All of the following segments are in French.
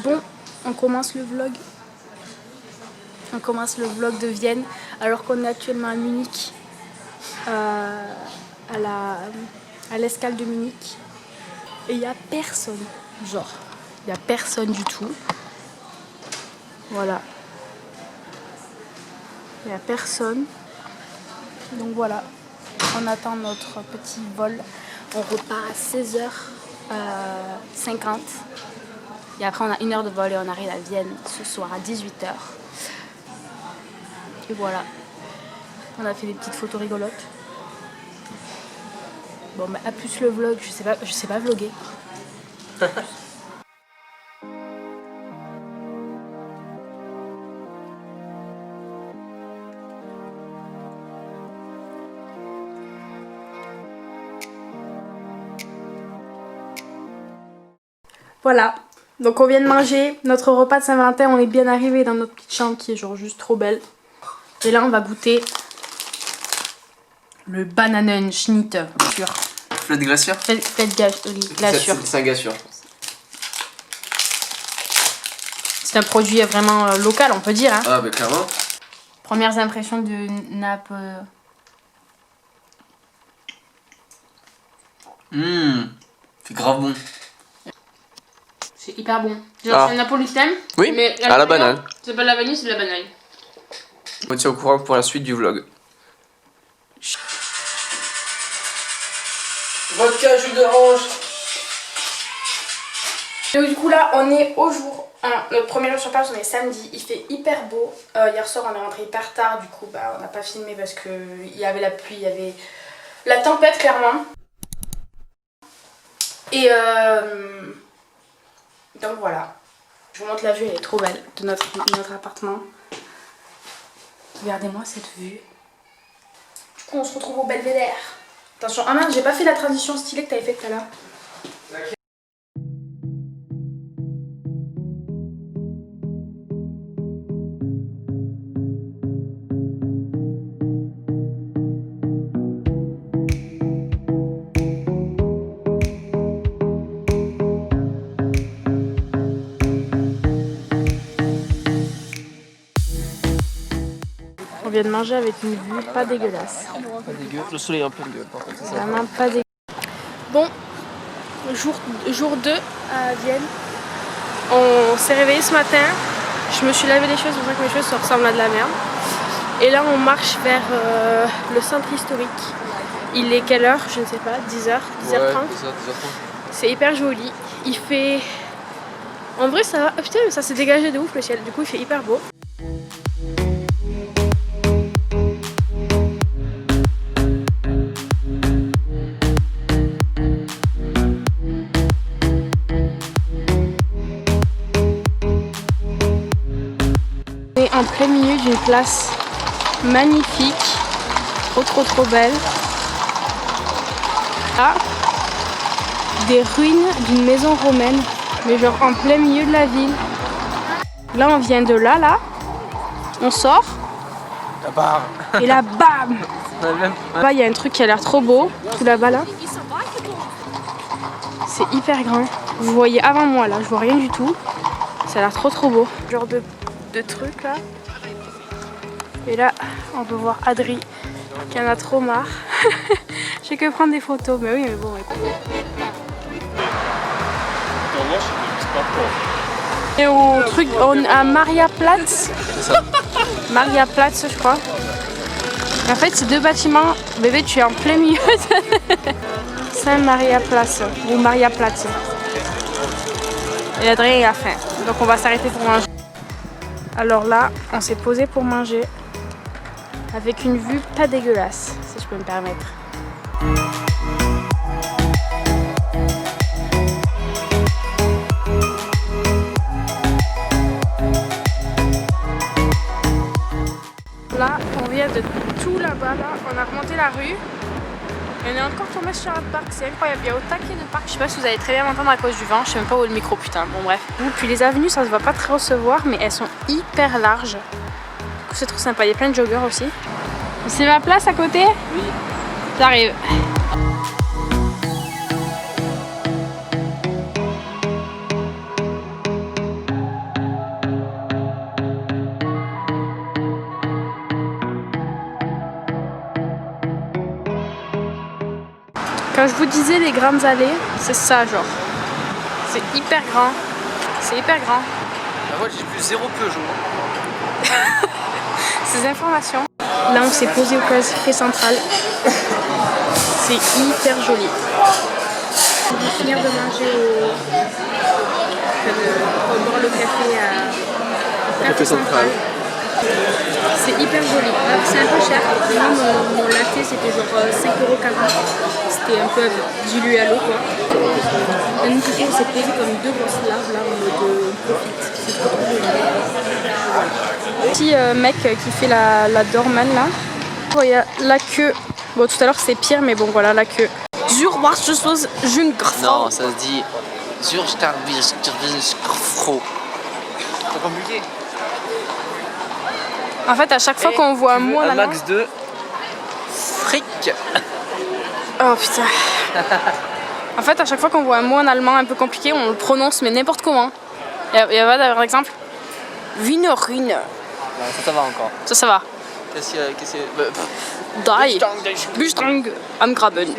Bon, on commence le vlog. On commence le vlog de Vienne alors qu'on est actuellement à Munich, à l'escale de Munich. Et il n'y a personne, genre, il n'y a personne du tout. Voilà. Il n'y a personne. Donc voilà, on attend notre petit vol. On repart à 16h50. Et après on a 1 heure de vol et on arrive à Vienne ce soir à 18h. Et voilà, on a fait des petites photos rigolotes. Bon bah à plus le vlog, je sais pas vlogger. Voilà, donc on vient de manger notre repas de Saint-Valentin, on est bien arrivé dans notre petite chambre qui est genre juste trop belle. Et là on va goûter le Bananenschnitt sur Flat Glacier. Glacier. C'est un Glacier, je pense. C'est un produit vraiment local, on peut dire. Hein. Ah bah clairement. Premières impressions de nappe. C'est grave bon. C'est hyper bon. Genre c'est un napolitain. Oui, mais à la banane. C'est pas de la vanille, c'est de la banane. On me tient au courant pour la suite du vlog. Vodka, jus d'orange. Donc du coup là on est au jour 1, notre premier jour sur place, on est samedi, il fait hyper beau. Hier soir on est rentré hyper tard, du coup bah, on n'a pas filmé parce que il y avait la pluie, il y avait la tempête clairement. Et donc voilà, je vous montre la vue, elle est trop belle de notre appartement. Regardez-moi cette vue. Du coup on se retrouve au Belvédère. Attention, ah mince, j'ai pas fait la transition stylée que t'avais fait tout à l'heure. On vient de manger avec une vue pas dégueulasse. Pas dégueu, le soleil est un peu dégueu par contre. C'est vraiment pas dégueulasse. Bon, jour 2 à Vienne. On s'est réveillé ce matin. Je me suis lavé les cheveux, c'est pour ça que mes cheveux se ressemblent à de la merde. Et là on marche vers le centre historique. Il est quelle heure? Je ne sais pas, 10h, 10h30. Ouais, 10h30. C'est hyper joli. Il fait... En vrai ça va... Oh, putain, mais ça s'est dégagé de ouf le ciel. Du coup il fait hyper beau. En plein milieu d'une place magnifique, trop belle. Là, des ruines d'une maison romaine, mais genre en plein milieu de la ville. Là on vient de là, on sort, La barre. et là bam. Là il y a un truc qui a l'air trop beau, tout là-bas là. C'est hyper grand. Vous voyez avant moi là, je vois rien du tout. Ça a l'air trop beau. Genre de trucs là. Et là on peut voir Adri qui en a trop marre. J'ai que prendre des photos, mais oui, mais bon écoute. Et au truc à Mariaplatz. C'est ça. Mariaplatz je crois. Et en fait c'est deux bâtiments. Bébé tu es en plein milieu de Saint-Mariaplatz ou Mariaplatz. Et Adrien a faim. Donc on va s'arrêter pour manger. Alors là, on s'est posé pour manger avec une vue pas dégueulasse, si je peux me permettre. Là, on vient de tout là-bas, là. On a remonté la rue. Et on est encore tombé sur un parc, c'est incroyable, il y a au taquet de parc. Je sais pas si vous allez très bien m'entendre à cause du vent, je sais même pas où est le micro, putain, bon bref. Puis les avenues, ça se va pas très recevoir, mais elles sont hyper larges. Du coup c'est trop sympa, il y a plein de joggers aussi. C'est ma place à côté? Oui. J'arrive. Quand je vous disais les grandes allées, c'est ça genre. C'est hyper grand. C'est hyper grand. Ah ouais, j'ai plus 0 Peugeot. Ces informations. Là on s'est posé au café central. C'est hyper joli. On va finir de manger au boire le café à Café Central. C'est hyper joli. Alors c'est un peu cher. Moi mon latte c'était genre 5,40 €. C'était un peu dilué à l'eau quoi. Et nous on s'est posé comme deux grosses larves là en mode profite. C'est trop joli. Voilà. Petit mec qui fait la doorman là. Il y a la queue. Bon tout à l'heure c'est pire mais bon voilà la queue. Non, ça se dit Zurstarbisfro. C'est compliqué. En fait, à chaque fois qu'on voit un mot en un allemand... max de fric. Oh putain. En fait, à chaque fois qu'on voit un mot en allemand un peu compliqué, on le prononce mais n'importe comment. Il y a par exemple Wienerine. Ça va encore. Ça va. Qu'est-ce qu'il y a Bustrang am Graben.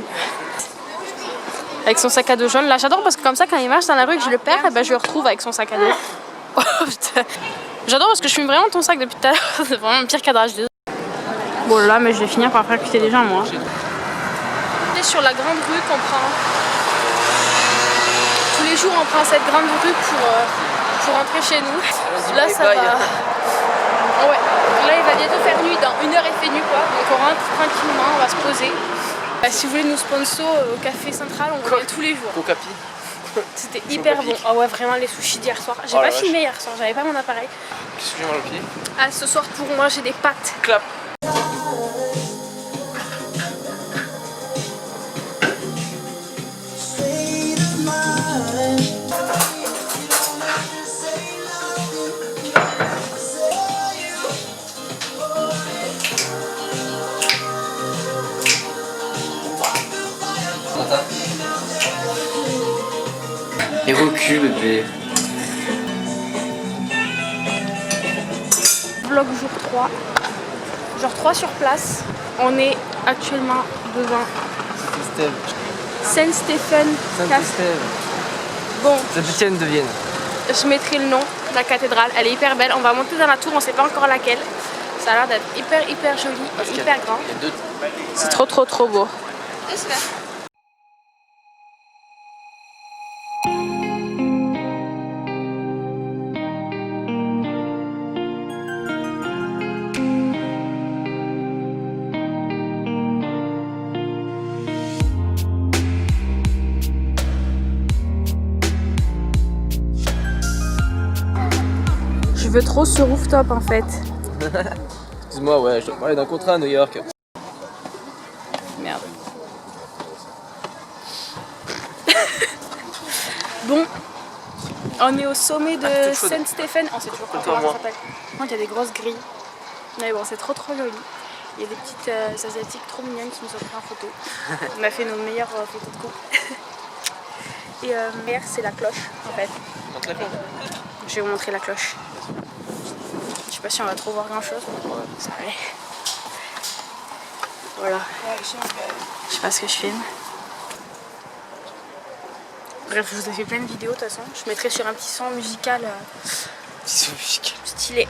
Avec son sac à dos jaune. Là, j'adore parce que comme ça, quand il marche dans la rue et que je le perds, et ben, je le retrouve avec son sac à dos. Oh putain. J'adore parce que je filme vraiment ton sac depuis tout à l'heure. C'est vraiment un pire cadrage. Bon là, mais je vais finir par percuter des gens, moi. On est sur la grande rue qu'on prend. Tous les jours, on prend cette grande rue pour rentrer chez nous. Là, ça va. Ouais. Là, il va bientôt faire nuit. Dans 1 heure, il fait nuit, quoi. Donc, on rentre tranquillement, on va se poser. Si vous voulez nous sponsor au Café Central, on revient tous les jours. Cocapi. C'était hyper bon. Ah ouais, vraiment les sushis d'hier soir. J'ai pas filmé hier soir, j'avais pas mon appareil. Qu'est-ce que j'ai mal au pied? Ah, ce soir pour moi j'ai des pâtes. Clap. Et recule, bébé. Vlog jour 3. Jour 3 sur place. On est actuellement devant Saint-Stéphane. Bon, Saint-Étienne de Vienne. je mettrai le nom de la cathédrale. Elle est hyper belle. On va monter dans la tour, on sait pas encore laquelle. Ça a l'air d'être hyper joli et hyper grand. C'est trop beau. Je veux trop ce rooftop en fait. Excuse-moi, ouais, je dois parler d'un contrat à New York. Merde. Bon, on est au sommet de Saint-Stéphane. On sait toujours pas comment ça s'appelle. Il y a des grosses grilles. Mais bon, c'est trop joli. Il y a des petites asiatiques trop mignonnes qui nous ont pris en photo. On a fait nos meilleures photos de couple. Et derrière, c'est la cloche en fait. Je vais vous montrer la cloche. Je sais pas si on va trop voir grand chose. Ça va aller. Voilà. Je sais pas ce que je filme. Bref, je vous ai fait plein de vidéos de toute façon. Je mettrai sur un petit son musical stylé.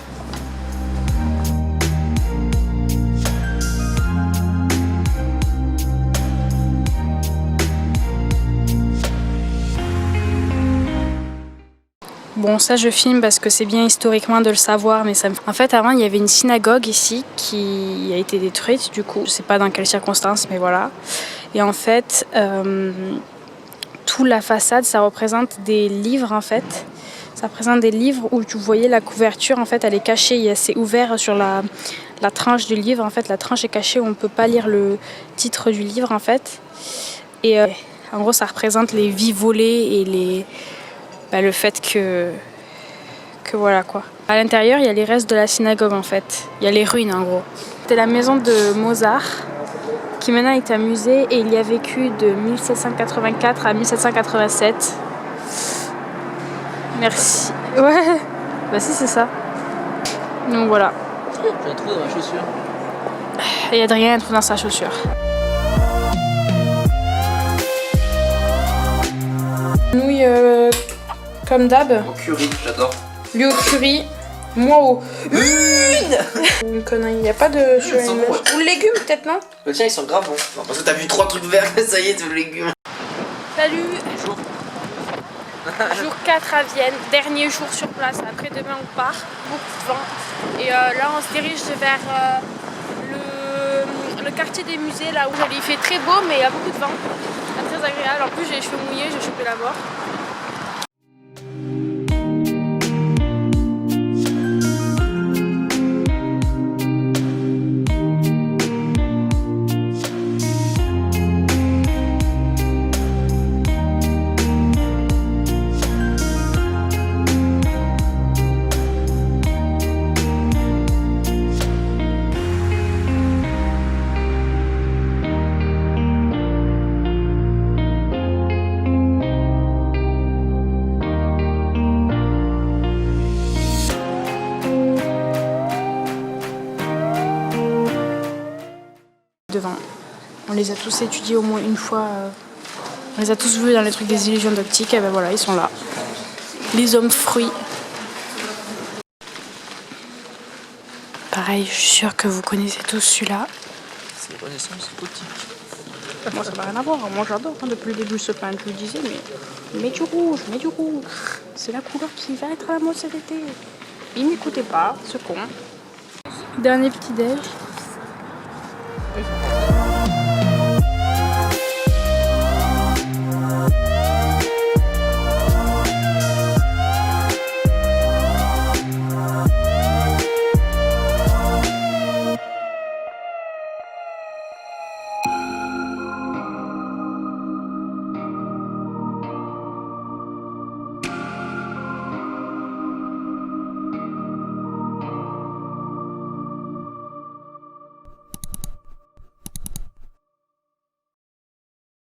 Bon, ça je filme parce que c'est bien historiquement de le savoir, mais ça me... En fait, avant, il y avait une synagogue ici qui a été détruite, du coup. Je sais pas dans quelles circonstances, mais voilà. Et en fait, toute la façade, ça représente des livres, en fait. Ça représente des livres où vous voyez la couverture, en fait, elle est cachée. C'est ouvert sur la tranche du livre. En fait, la tranche est cachée où on ne peut pas lire le titre du livre, en fait. Et en gros, ça représente les vies volées et le fait que voilà quoi. À l'intérieur, il y a les restes de la synagogue en fait. Il y a les ruines en gros. C'était la maison de Mozart qui maintenant est un musée et il y a vécu de 1784 à 1787. Merci. Ouais, bah si c'est ça. Donc voilà. J'ai un trou dans ma chaussure. Et Adrien a un trou dans sa chaussure. Nouilles comme d'hab. Au curry, j'adore. Lui au curry, moi au... Une connerie, il n'y a pas de... Ou le légume peut-être, non? Le tien, ils sont grave bons. Non, parce que t'as vu 3 trucs verts, ça y est, tout le légume. Salut. Jour 4 à Vienne, dernier jour sur place, après demain on part, beaucoup de vent. Et là on se dirige vers le quartier des musées, là où il fait très beau mais il y a beaucoup de vent, c'est très agréable. En plus j'ai les cheveux mouillés, j'ai chopé la mort. Devant. On les a tous étudiés au moins une fois. On les a tous vus dans les trucs des illusions d'optique. Et ben voilà, ils sont là. Les hommes fruits. Pareil, je suis sûre que vous connaissez tous celui-là. C'est les connaissances optiques. Moi ça n'a rien à voir. Moi j'adore. Depuis le début ce pain, je vous le disais, mais mets du rouge, mets du rouge. C'est la couleur qui va être à la mode cet été. Il m'écoutait pas, ce con. Dernier petit déj. Oui.